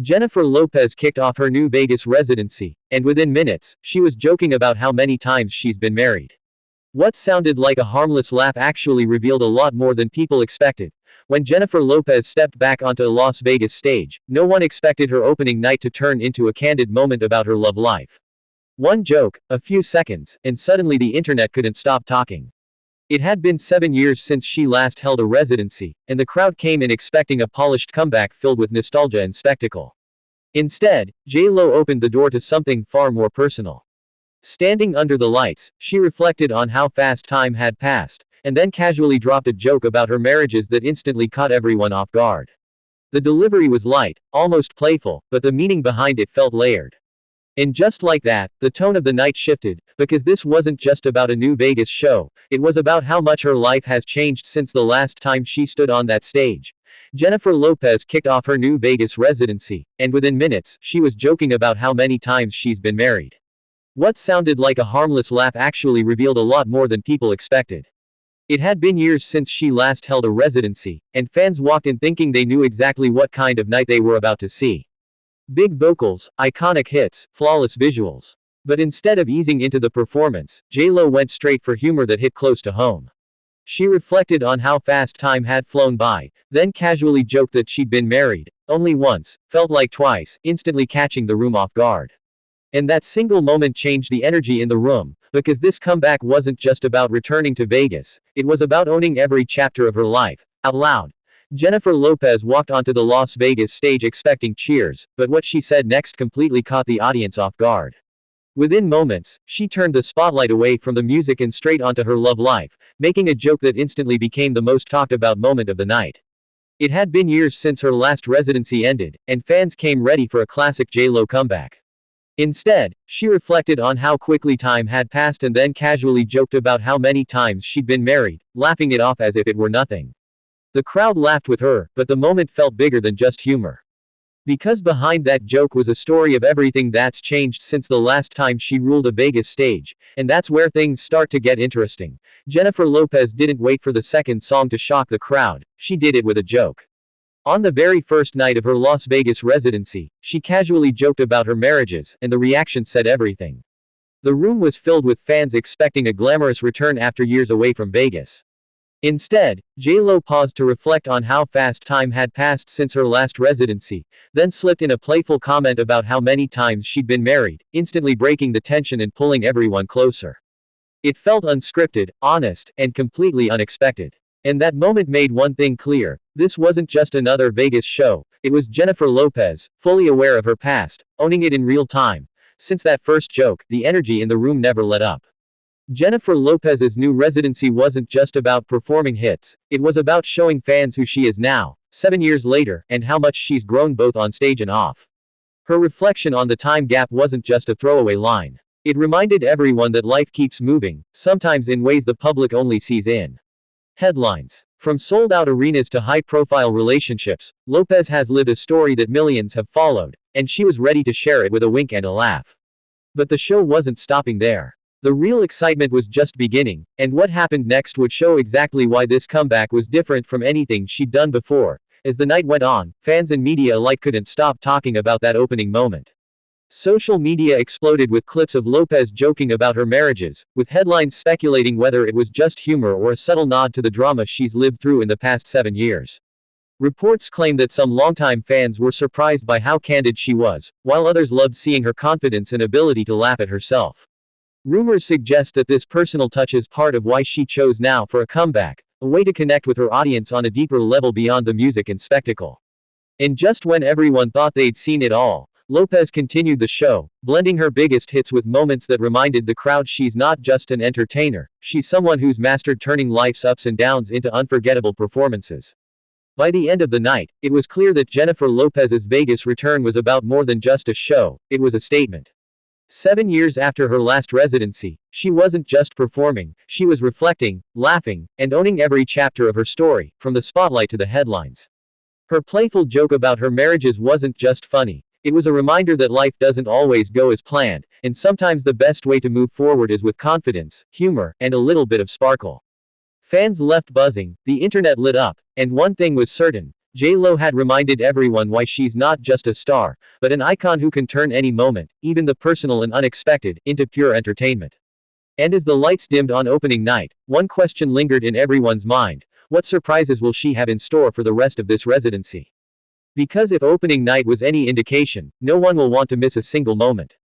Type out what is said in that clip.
Jennifer Lopez kicked off her new Vegas residency, and within minutes, she was joking about how many times she's been married. What sounded like a harmless laugh actually revealed a lot more than people expected. When Jennifer Lopez stepped back onto a Las Vegas stage, no one expected her opening night to turn into a candid moment about her love life. One joke, a few seconds, and suddenly the internet couldn't stop talking. It had been 7 years since she last held a residency, and the crowd came in expecting a polished comeback filled with nostalgia and spectacle. Instead, J.Lo opened the door to something far more personal. Standing under the lights, she reflected on how fast time had passed, and then casually dropped a joke about her marriages that instantly caught everyone off guard. The delivery was light, almost playful, but the meaning behind it felt layered. And just like that, the tone of the night shifted, because this wasn't just about a new Vegas show, it was about how much her life has changed since the last time she stood on that stage. Jennifer Lopez kicked off her new Vegas residency, and within minutes, she was joking about how many times she's been married. What sounded like a harmless laugh actually revealed a lot more than people expected. It had been years since she last held a residency, and fans walked in thinking they knew exactly what kind of night they were about to see. Big vocals, iconic hits, flawless visuals. But instead of easing into the performance, J.Lo went straight for humor that hit close to home. She reflected on how fast time had flown by, then casually joked that she'd been married only once, felt like twice, instantly catching the room off guard. And that single moment changed the energy in the room, because this comeback wasn't just about returning to Vegas, it was about owning every chapter of her life, out loud. Jennifer Lopez walked onto the Las Vegas stage expecting cheers, but what she said next completely caught the audience off guard. Within moments, she turned the spotlight away from the music and straight onto her love life, making a joke that instantly became the most talked about moment of the night. It had been years since her last residency ended, and fans came ready for a classic J.Lo comeback. Instead, she reflected on how quickly time had passed and then casually joked about how many times she'd been married, laughing it off as if it were nothing. The crowd laughed with her, but the moment felt bigger than just humor. Because behind that joke was a story of everything that's changed since the last time she ruled a Vegas stage, and that's where things start to get interesting. Jennifer Lopez didn't wait for the second song to shock the crowd, she did it with a joke. On the very first night of her Las Vegas residency, she casually joked about her marriages, and the reaction said everything. The room was filled with fans expecting a glamorous return after years away from Vegas. Instead, J.Lo paused to reflect on how fast time had passed since her last residency, then slipped in a playful comment about how many times she'd been married, instantly breaking the tension and pulling everyone closer. It felt unscripted, honest, and completely unexpected. And that moment made one thing clear: this wasn't just another Vegas show, it was Jennifer Lopez, fully aware of her past, owning it in real time. Since that first joke, the energy in the room never let up. Jennifer Lopez's new residency wasn't just about performing hits, it was about showing fans who she is now, 7 years later, and how much she's grown both on stage and off. Her reflection on the time gap wasn't just a throwaway line. It reminded everyone that life keeps moving, sometimes in ways the public only sees in headlines. From sold-out arenas to high-profile relationships, Lopez has lived a story that millions have followed, and she was ready to share it with a wink and a laugh. But the show wasn't stopping there. The real excitement was just beginning, and what happened next would show exactly why this comeback was different from anything she'd done before. As the night went on, fans and media alike couldn't stop talking about that opening moment. Social media exploded with clips of Lopez joking about her marriages, with headlines speculating whether it was just humor or a subtle nod to the drama she's lived through in the past 7 years. Reports claim that some longtime fans were surprised by how candid she was, while others loved seeing her confidence and ability to laugh at herself. Rumors suggest that this personal touch is part of why she chose now for a comeback, a way to connect with her audience on a deeper level beyond the music and spectacle. And just when everyone thought they'd seen it all, Lopez continued the show, blending her biggest hits with moments that reminded the crowd she's not just an entertainer, she's someone who's mastered turning life's ups and downs into unforgettable performances. By the end of the night, it was clear that Jennifer Lopez's Vegas return was about more than just a show, it was a statement. 7 years after her last residency, she wasn't just performing, she was reflecting, laughing, and owning every chapter of her story, from the spotlight to the headlines. Her playful joke about her marriages wasn't just funny, it was a reminder that life doesn't always go as planned, and sometimes the best way to move forward is with confidence, humor, and a little bit of sparkle. Fans left buzzing, the internet lit up, and one thing was certain: J-Lo had reminded everyone why she's not just a star, but an icon who can turn any moment, even the personal and unexpected, into pure entertainment. And as the lights dimmed on opening night, one question lingered in everyone's mind: what surprises will she have in store for the rest of this residency? Because if opening night was any indication, no one will want to miss a single moment.